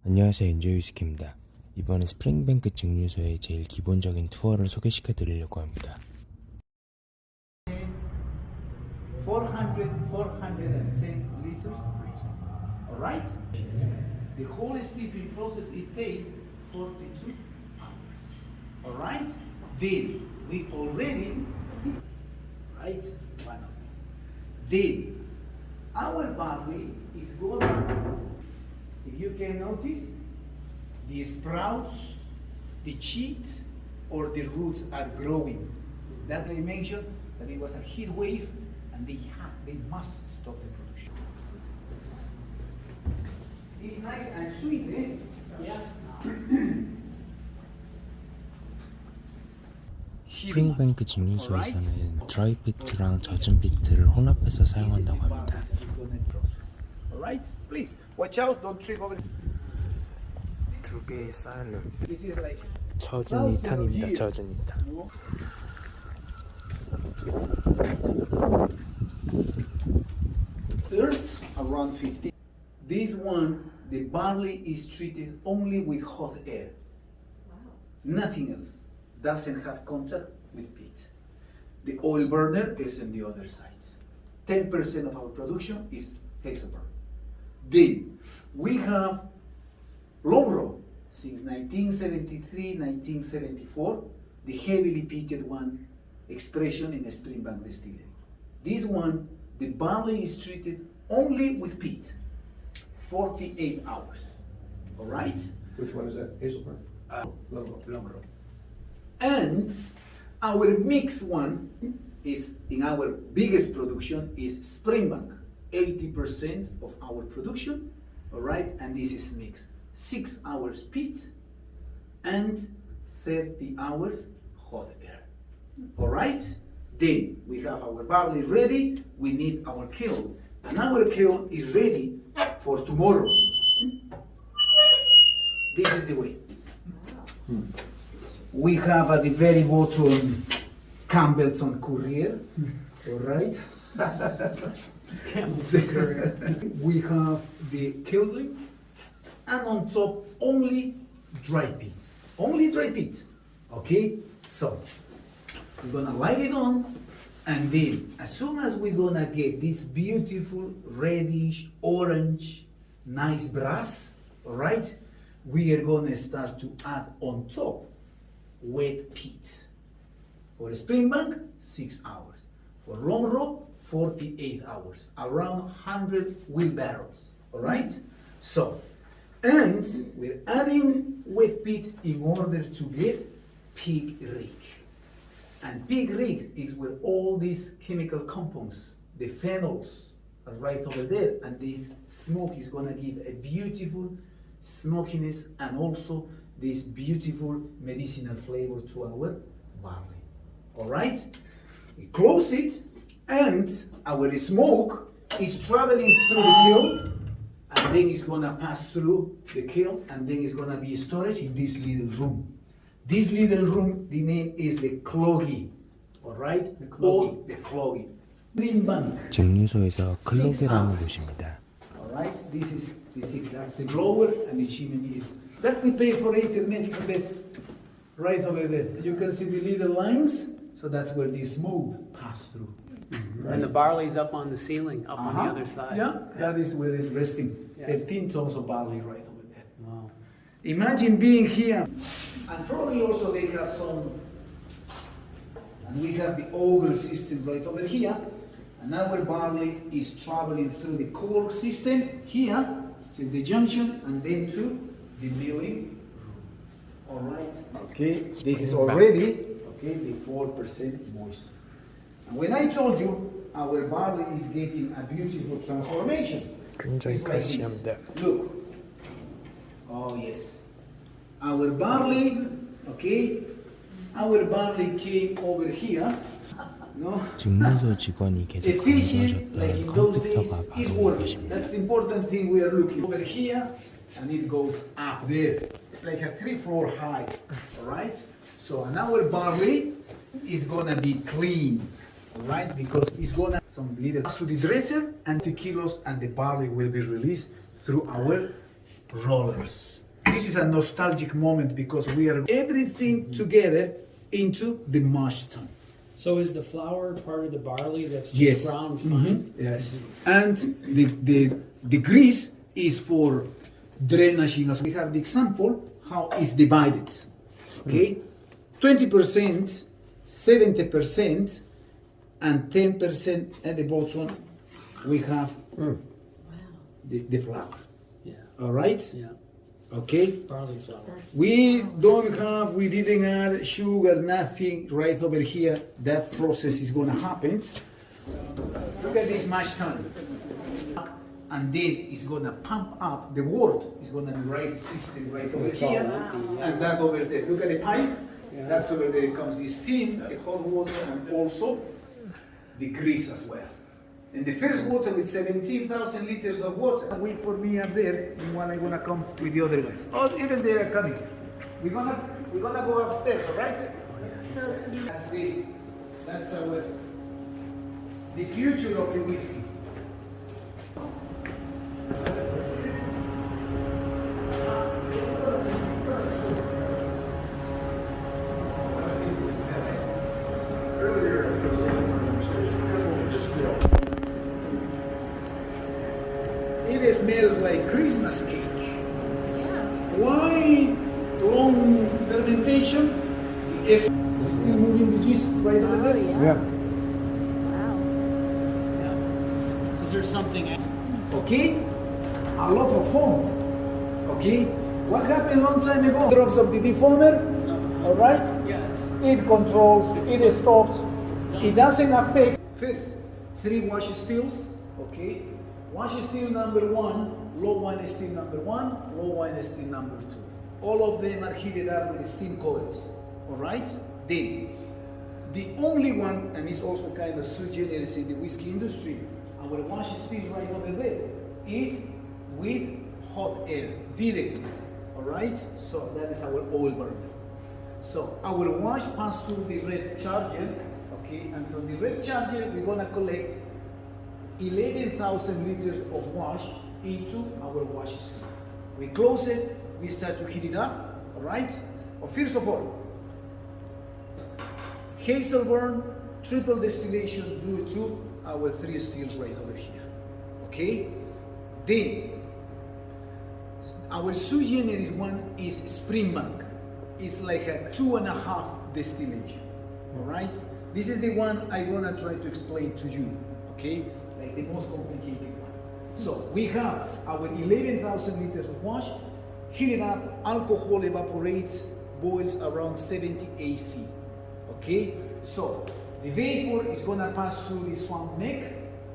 안녕하세요, 엔조이 위스키입니다. 이번엔 스프링뱅크 증류소의 제일 기본적인 투어를 소개시켜 드리려고 합니다. 410 liters per ton. Alright? The whole steeping process, it takes 42 hours. Alright? Then we already, right? One of these. Then our barley is gonna, if you can notice, the sprouts, the sheet, or the roots are growing. That they mentioned that it was a heat wave and they must stop the production. It's nice and sweet, eh? Yeah. 스프링뱅크 증류소에서는 드라이 피트랑 젖은 피트를 혼합해서 사용한다고 합니다. Alright, please watch out, don't trip over. 두 개의 쌀을 This is like 젖은 2탄입니다. 젖은 2탄. There's around 50. This one, the barley is treated only with hot air. Nothing else. Doesn't have contact with peat. The oil burner is on the other side. 10% of our production is Hazelburn. Then we have long row since 1973, 1974, the heavily peated one expression in the Springbank distillery. This one, the barley is treated only with peat, 48 hours. All right? Which one is that? Hazelburn? Long row. And our mixed one is in our biggest production is Springbank, 80% of our production. All right, and this is mixed. 6 hours peat and 30 hours hot air. All right, then we have our barley ready. We need our kiln, and our kiln is ready for tomorrow. This is the way. We have at the very bottom Campbellton Courier. All right. We have the kiln, and on top only dry peat. Only dry peat. Okay? So we're gonna light it on, and then as soon as we're gonna get this beautiful reddish orange nice brass, all right, we are gonna start to add on top wet peat. For Springbank, 6 hours. For long row, 48 hours. Around 100 wheelbarrows. All right? So, and we're adding wet peat in order to get pig reek. And pig reek is where all these chemical compounds, the phenols, are right over there. And this smoke is gonna give a beautiful smokiness and also this beautiful medicinal flavor to our barley. All right? We close it, and our smoke is traveling through the kiln, and then it's gonna pass through the kiln, and then it's gonna be storage in this little room. This little room, the name is the cloggy. All right? The cloggy. The cloggy. Springbank. 증류소에서 클로그라는 곳입니다. All right? This is that's the blower, and the chimney is. That's the perforated medical bed right over there. You can see the little lines, so that's where the smoke pass through. Right. And the barley's up on the ceiling, up on the other side. Yeah, that is where it's resting. 13 tons of barley right over there. Wow. Imagine being here. And probably also they have some, and we have the auger system right over here. And our barley is traveling through the cork system here to the junction and then to the milling room. All right. Okay, this is already the 4% moisture. And when I told you our barley is getting a beautiful transformation, 굉장히 it's like this. 크리시합니다. Look. Oh yes. Our barley, our barley came over here. No. 증류소 직원이 계속 Efficient, like in 강조하셨던 those days, 컴퓨터가 is 바로 working. 이것입니다. That's the important thing we are looking over here, and it goes up there. It's like a 3-floor high, all right? So, and our barley is gonna be clean, all right? Because it's gonna some little to the dresser and 2 kilos, and the barley will be released through our rollers. This is a nostalgic moment because we are everything together into the mash tun. So is the flour part of the barley that's just Yes. ground fine? Yes. And the grease is for drainaging. As we have the example how it's divided. Okay? 20%, 70%, and 10% at the bottom we have the flour. Yeah. Alright? Yeah. Okay? Barley flour. We didn't add sugar, nothing right over here. That process is gonna happen. Look at this mash tun. And then it's gonna pump up the water. It's gonna be right system right over here. And that over there. Look at the pipe. That's over there comes the steam, the hot water, and also the grease as well. And the first water with 17,000 liters of water. Wait for me up there, and when I'm gonna come with the other guys. Oh, even they are coming. We're gonna go upstairs, all right? That's it. That's the future of the whiskey. It smells like Christmas cake. Why long fermentation? It's still moving the yeast right over there. Yeah. Is there something? Okay? A lot of foam. Okay? What happened long time ago? Drops of the defoamer. Alright? Yes. It controls, it stops. It doesn't affect. First, 3 wash stills. Okay? Wash still number 1, low wine still number 1, low wine still number 2. All of them are heated up with steam coils. Alright? Then, the only one, and it's also kind of sui generis in the whiskey industry, our wash still right over there, is with hot air, directly. Alright? So that is our oil burner. So our wash passes through the red charger, okay, and from the red charger we're gonna collect 11,000 liters of wash into our wash stream. We close it, we start to heat it up, alright? Well, first of all, Hazelburn triple distillation due to our 3 stills right over here, okay? Then, our sui generis one is Springbank. It's like a 2.5 distillation, alright? This is the one I'm gonna try to explain to you, okay? Like the most complicated one. So we have our 11,000 liters of wash, heated up, alcohol evaporates, boils around 70 AC. Okay? So the vapor is gonna pass through the swamp neck,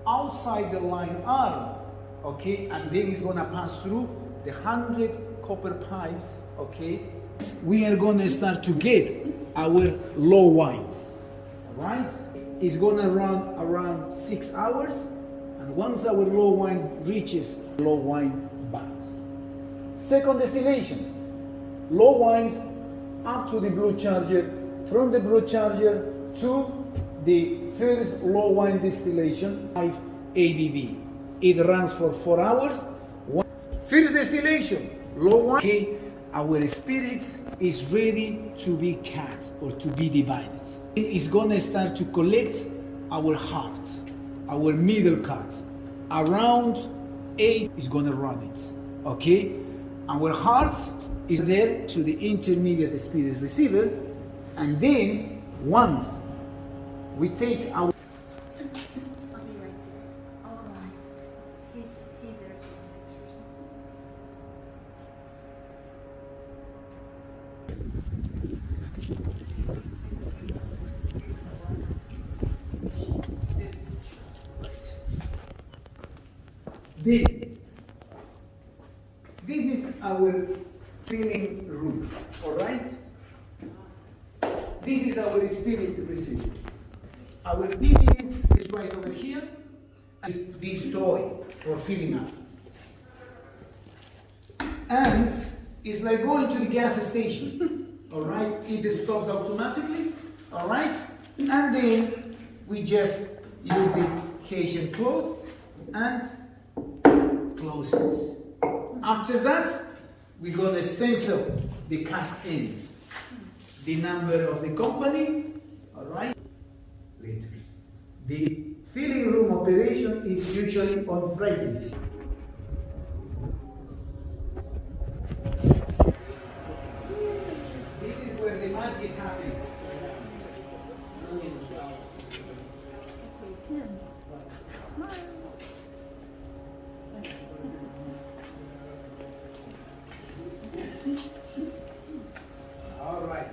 outside the line arm, okay, and then it's gonna pass through the 100 copper pipes, okay? We are gonna start to get our low wines, right? It's gonna run around 6 hours. And once our low wine reaches low wine vat. Second distillation, low wines up to the blue charger, from the blue charger to the first low wine distillation, 5 ABV. It runs for 4 hours. First distillation, low wine. Okay, our spirit is ready to be cut or to be divided. It's gonna start to collect our heart. Our middle cut, around 8 is gonna run it, okay? Our heart is there to the intermediate spirit receiver, and then once we take our I'll be right there. Hold on. He's there taking pictures. This is our filling room, alright? This is our spirit receiver. Our dividend is right over here, and this toy for filling up. And it's like going to the gas station, alright? It stops automatically, alright? And then we just use the Haitian cloth and close it. After that, we're gonna stencil the cask ends, the number of the company, all right? Later. The filling room operation is usually on Fridays. This is where the magic happens. Okay, Tim. Smile. All right.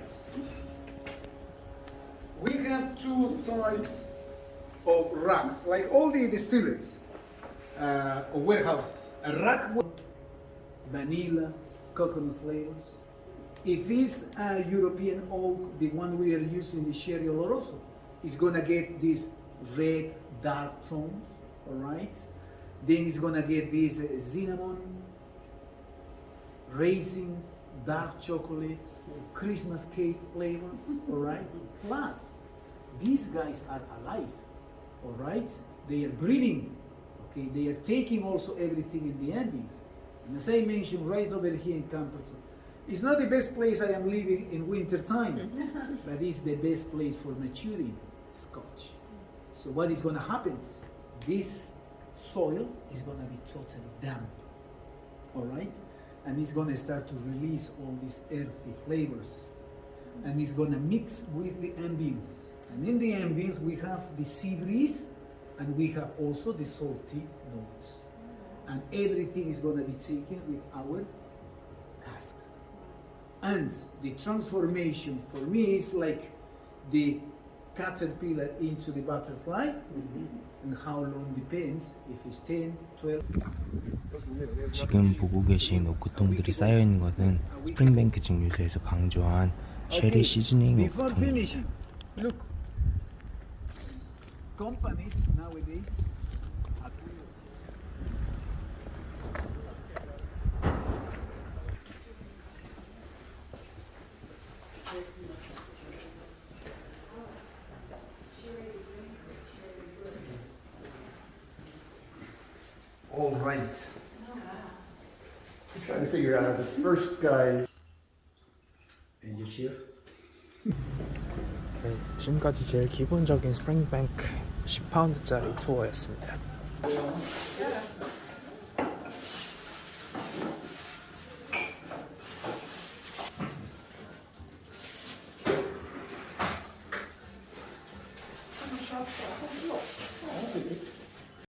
We have two types of racks, like all the distilleries or warehouses. A rack with vanilla, coconut flavors. If it's a European oak, the one we are using, the Sherry Oloroso, it's gonna get these red, dark tones, all right? Then it's gonna get these cinnamon, raisins, dark chocolate, Christmas cake flavors, all right? Plus, these guys are alive, all right? They are breathing, okay? They are taking also everything in the ambience. And as I mentioned, right over here in Camperton, it's not the best place I am living in winter time, but it's the best place for maturing Scotch. So what is gonna happen? This soil is gonna be totally damp, all right? And it's gonna start to release all these earthy flavors. And it's gonna mix with the ambience. And in the ambience, we have the sea breeze, and we have also the salty notes. And everything is gonna be taken with our casks. And the transformation for me is like the caterpillar into the butterfly, and how long depends if it's 10, 12. 지금 보고 계신 오크통들이 쌓여 있는 것은 스프링뱅크 증류소에서 강조한 쉐리 시즈닝 Before 오크통입니다. finishing, look, companies nowadays are all right. Trying to figure out the first guy. And you cheer? 네, 지금까지 제일 기본적인 스프링뱅크 10파운드짜리 투어였습니다.